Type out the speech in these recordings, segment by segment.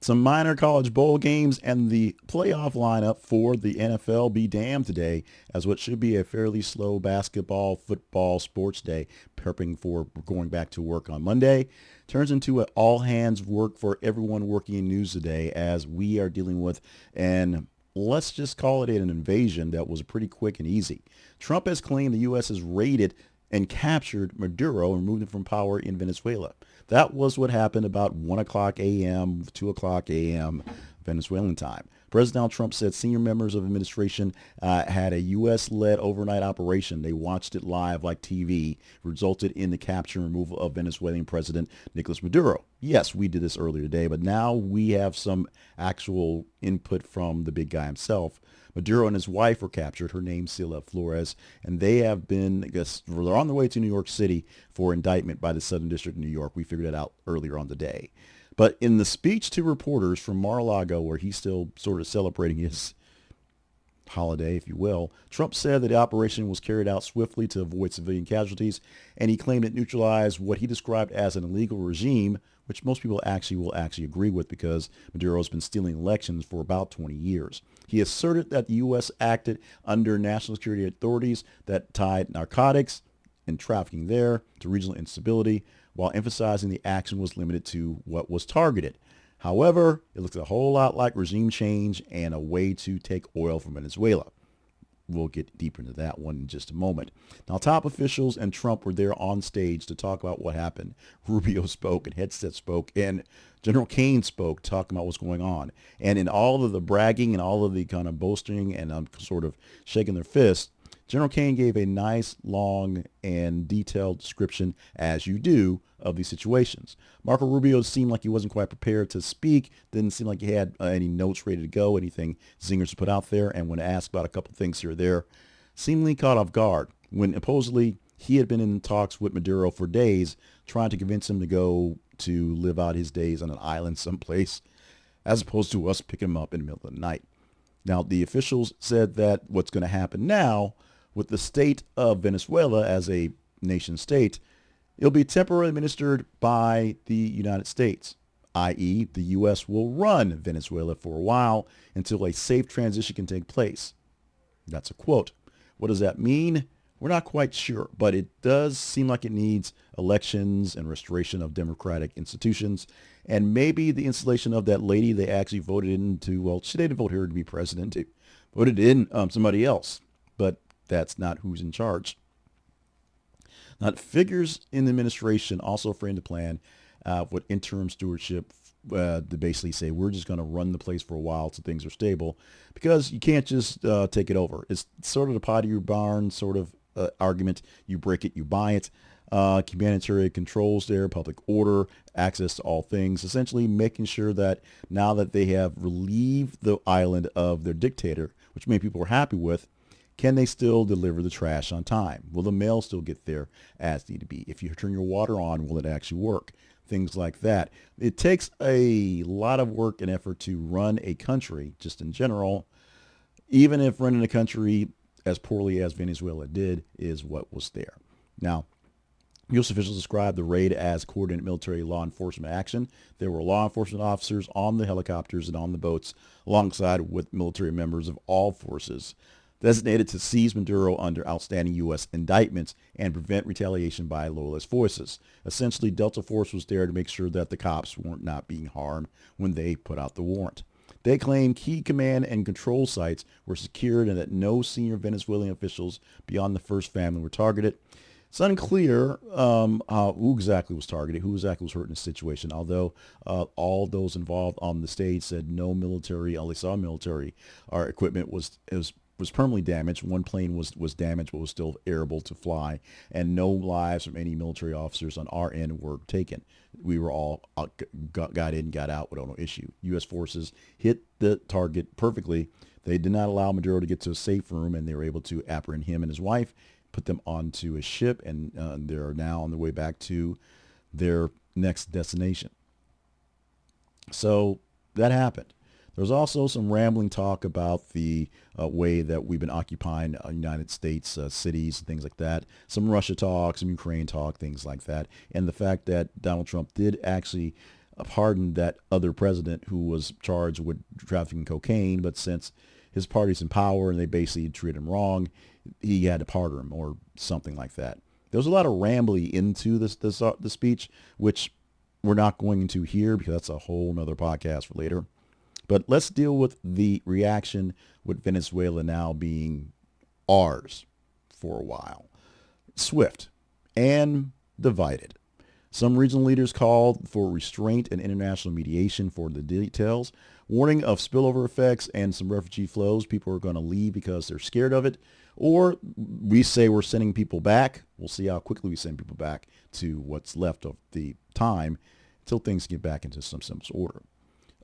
Some minor college bowl games and the playoff lineup for the NFL be damned today as what should be a fairly slow basketball, football, sports day prepping for going back to work on Monday turns into an all hands work for everyone working in news today as we are dealing with an let's just call it an invasion that was pretty quick and easy. Trump has claimed the U.S. has raided and captured Maduro and removed him from power in Venezuela. That was what happened about 1 o'clock a.m., 2 o'clock a.m. Venezuelan time. President Donald Trump said senior members of administration had a U.S.-led overnight operation. They watched it live like TV, resulted in the capture and removal of Venezuelan President Nicolás Maduro. Yes, we did this earlier today, but now we have some actual input from the big guy himself. Maduro and his wife were captured. Her name's Cilia Flores, and they have been, I guess, they're on their way to New York City for indictment by the Southern District of New York. We figured that out earlier on today. But in the speech to reporters from Mar-a-Lago, where he's still sort of celebrating his holiday, if you will, Trump said that the operation was carried out swiftly to avoid civilian casualties, and he claimed it neutralized what he described as an illegal regime, which most people will actually agree with because Maduro has been stealing elections for about 20 years. He asserted that the U.S. acted under national security authorities that tied narcotics and trafficking there to regional instability, while emphasizing the action was limited to what was targeted. However, it looks a whole lot like regime change and a way to take oil from Venezuela. We'll get deeper into that one in just a moment. Now, top officials and Trump were there on stage to talk about what happened. Rubio spoke and Hegseth spoke and General Kane spoke talking about what's going on. And in all of the bragging and all of the kind of boasting and sort of shaking their fists, General Kane gave a nice, long, and detailed description, as you do, of these situations. Marco Rubio seemed like he wasn't quite prepared to speak, didn't seem like he had any notes ready to go, anything zingers to put out there, and when asked about a couple things here or there, seemingly caught off guard when supposedly he had been in talks with Maduro for days, trying to convince him to go to live out his days on an island someplace, as opposed to us picking him up in the middle of the night. Now, the officials said that what's going to happen now with the state of Venezuela as a nation state, it'll be temporarily administered by the United States, i.e. the U.S. will run Venezuela for a while until a safe transition can take place. That's a quote. What does that mean? We're not quite sure, but it does seem like it needs elections and restoration of democratic institutions, and maybe the installation of that lady they actually voted into, well, she didn't vote her to be president, they voted in somebody else, but that's not who's in charge. Now, figures in the administration also framed a plan with interim stewardship to basically say we're just going to run the place for a while till things are stable, because you can't just take it over. It's sort of the pot of your barn sort of argument. You break it, you buy it. Humanitarian controls there, public order, access to all things, essentially making sure that now that they have relieved the island of their dictator, which many people are happy with, can they still deliver the trash on time? Will the mail still get there as need to be? If you turn your water on, will it actually work? Things like that. It takes a lot of work and effort to run a country, just in general, even if running a country as poorly as Venezuela did is what was there. Now, U.S. officials described the raid as coordinated military law enforcement action. There were law enforcement officers on the helicopters and on the boats alongside with military members of all forces, designated to seize Maduro under outstanding U.S. indictments and prevent retaliation by loyalist forces. Essentially, Delta Force was there to make sure that the cops weren't not being harmed when they put out the warrant. They claim key command and control sites were secured and that no senior Venezuelan officials beyond the first family were targeted. It's unclear who exactly was targeted, who exactly was hurt in the situation, although all those involved on the stage said no military, all they saw military, our equipment was permanently damaged. One plane was damaged but was still airable to fly, and no lives from any military officers on our end were taken. We were all got in, got out without no issue. U.S. forces hit the target perfectly. They did not allow Maduro to get to a safe room, and they were able to apprehend him and his wife, put them onto a ship, and they're now on their way back to their next destination. So that happened. There's also some rambling talk about the way that we've been occupying United States cities and things like that. Some Russia talk, some Ukraine talk, things like that. And the fact that Donald Trump did actually pardoned that other president who was charged with trafficking cocaine, but since his party's in power and they basically treated him wrong, he had to pardon him or something like that. There was a lot of rambling into the speech, which we're not going into here because that's a whole nother podcast for later. But let's deal with the reaction with Venezuela now being ours for a while. Swift and divided. Some regional leaders called for restraint and international mediation for the details, warning of spillover effects and some refugee flows. People are going to leave because they're scared of it. Or we say we're sending people back. We'll see how quickly we send people back to what's left of the time until things get back into some order.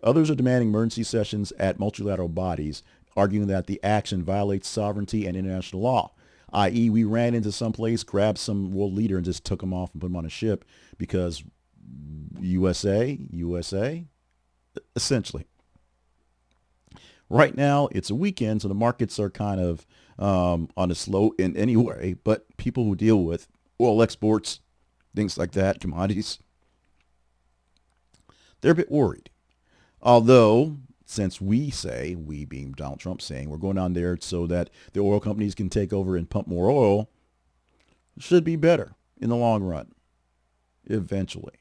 Others are demanding emergency sessions at multilateral bodies, arguing that the action violates sovereignty and international law, i.e. we ran into some place, grabbed some world leader and just took him off and put him on a ship because USA, essentially. Right now, it's a weekend, so the markets are kind of on a slow in anyway, but people who deal with oil exports, things like that, commodities, they're a bit worried. Although, since we being Donald Trump saying, we're going down there so that the oil companies can take over and pump more oil, it should be better in the long run, eventually.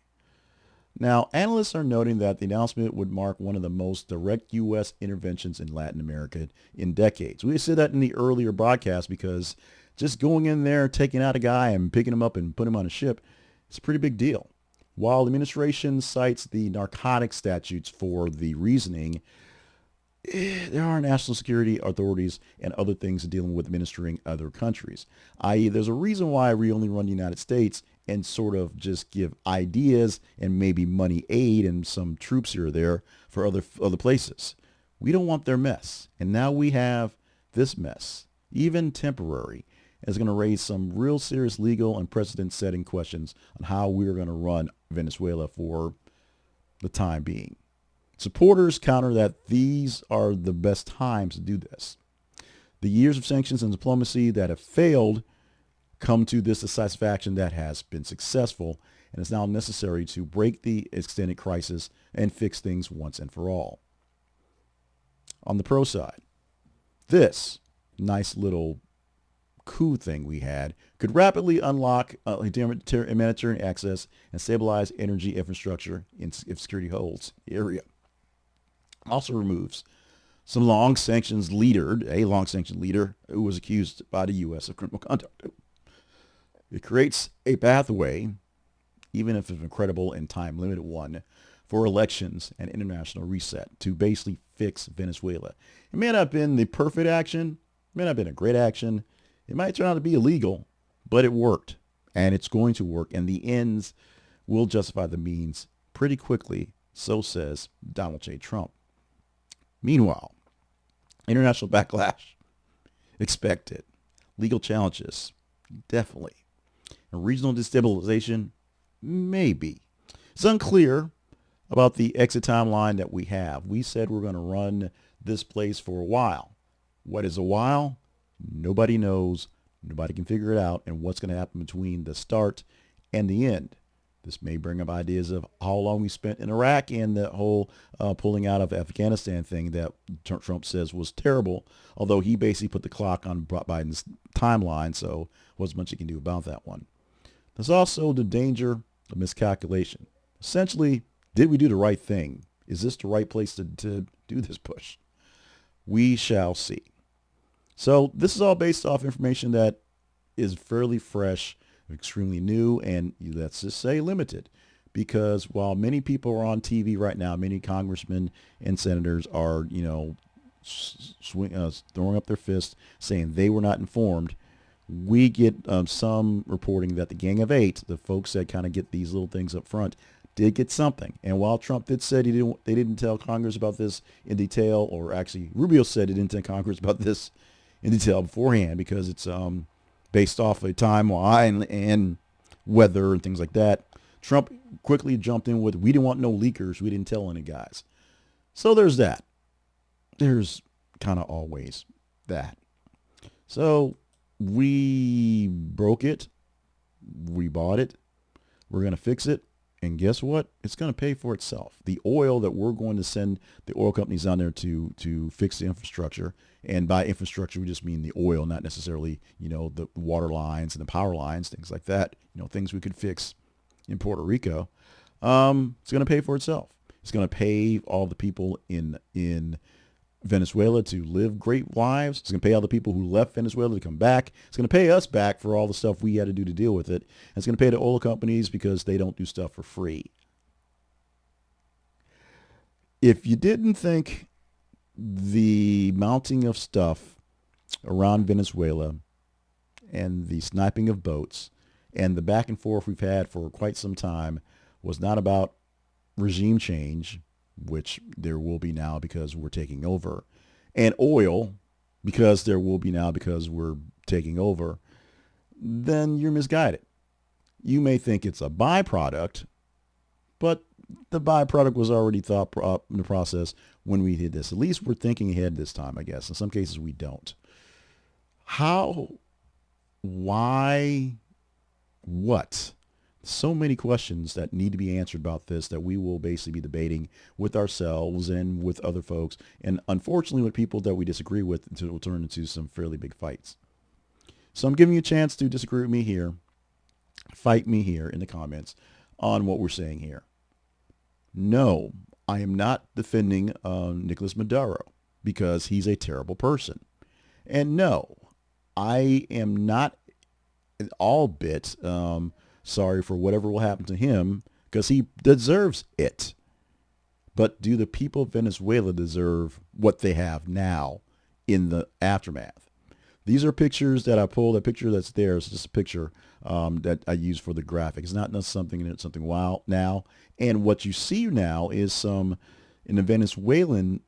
Now, analysts are noting that the announcement would mark one of the most direct U.S. interventions in Latin America in decades. We said that in the earlier broadcast because just going in there, taking out a guy and picking him up and putting him on a ship, it's a pretty big deal. While the administration cites the narcotics statutes for the reasoning, there are national security authorities and other things dealing with administering other countries, i.e. there's a reason why we only run the United States and sort of just give ideas and maybe money aid and some troops here or there for other places. We don't want their mess. And now we have this mess, even temporary, is going to raise some real serious legal and precedent-setting questions on how we're going to run Venezuela for the time being. Supporters counter that these are the best times to do this. The years of sanctions and diplomacy that have failed come to this decisive action that has been successful, and it's now necessary to break the extended crisis and fix things once and for all. On the pro side, this nice little coup thing we had could rapidly unlock humanitarian access and stabilize energy infrastructure if security holds the area. Also removes a long-sanctioned leader who was accused by the U.S. of criminal conduct. It creates a pathway, even if it's an incredible and time-limited one, for elections and international reset to basically fix Venezuela. It may not have been the perfect action, it may not have been a great action, it might turn out to be illegal, but it worked, and it's going to work, and the ends will justify the means pretty quickly, so says Donald J. Trump. Meanwhile, international backlash, expected. Legal challenges, definitely. And regional destabilization, maybe. It's unclear about the exit timeline that we have. We said we're going to run this place for a while. What is a while? Nobody knows. Nobody can figure it out. And what's going to happen between the start and the end? This may bring up ideas of how long we spent in Iraq and the whole pulling out of Afghanistan thing that Trump says was terrible, although he basically put the clock on Biden's timeline, so wasn't much he can do about that one. There's also the danger of miscalculation. Essentially, did we do the right thing? Is this the right place to do this push? We shall see. So this is all based off information that is fairly fresh, extremely new, and let's just say limited, because while many people are on TV right now, many congressmen and senators are, throwing up their fists saying they were not informed. We get some reporting that the Gang of Eight, the folks that kind of get these little things up front, did get something. And while Trump did say they didn't tell Congress about this in detail, or actually Rubio said he didn't tell Congress about this in detail beforehand because it's based off a timeline and weather and things like that. Trump quickly jumped in with, we didn't want no leakers. We didn't tell any guys. So there's that. There's kind of always that. So we broke it. We bought it. We're going to fix it. And guess what? It's going to pay for itself. The oil that we're going to send the oil companies down there to fix the infrastructure, and by infrastructure we just mean the oil, not necessarily, the water lines and the power lines, things like that. Things we could fix in Puerto Rico. It's going to pay for itself. It's going to pay all the people in Venezuela to live great lives. It's going to pay all the people who left Venezuela to come back. It's going to pay us back for all the stuff we had to do to deal with it. And it's going to pay the oil companies because they don't do stuff for free. If you didn't think the mounting of stuff around Venezuela and the sniping of boats and the back and forth we've had for quite some time was not about regime change, which there will be now because we're taking over, and oil, because there will be now because we're taking over, then you're misguided. You may think it's a byproduct, but the byproduct was already thought up in the process when we did this. At least we're thinking ahead this time, I guess. In some cases, we don't. How? Why? What? So many questions that need to be answered about this that we will basically be debating with ourselves and with other folks, and unfortunately with people that we disagree with, until it will turn into some fairly big fights. So I'm giving you a chance to disagree with me here, fight me here in the comments on what we're saying here. No, I am not defending Nicolás Maduro because he's a terrible person. And no, I am not at all bit sorry for whatever will happen to him, because he deserves it. But do the people of Venezuela deserve what they have now in the aftermath? These are pictures that I pulled. A picture that's there is just a picture that I use for the graphic. It's not something wow now. And what you see now is some in the Venezuelan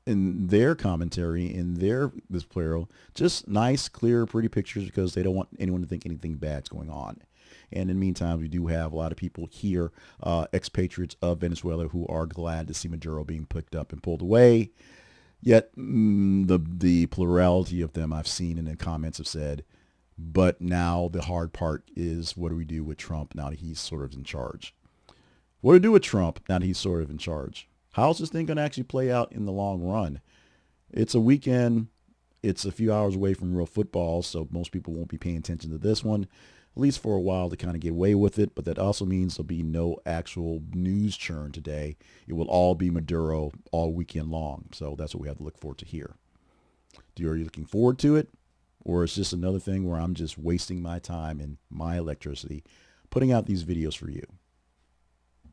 in their commentary, in this plural, just nice, clear, pretty pictures because they don't want anyone to think anything bad's going on. And in the meantime, we do have a lot of people here, expatriates of Venezuela, who are glad to see Maduro being picked up and pulled away. Yet the plurality of them I've seen in the comments have said, but now the hard part is, what do we do with Trump now that he's sort of in charge? What do we do with Trump now that he's sort of in charge? How's this thing going to actually play out in the long run? It's a weekend. It's a few hours away from real football, so most people won't be paying attention to this one, at least for a while, to kind of get away with it. But that also means there'll be no actual news churn today. It will all be Maduro all weekend long. So that's what we have to look forward to here. Are you looking forward to it? Or it's just another thing where I'm just wasting my time and my electricity putting out these videos for you?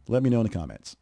Let me know in the comments.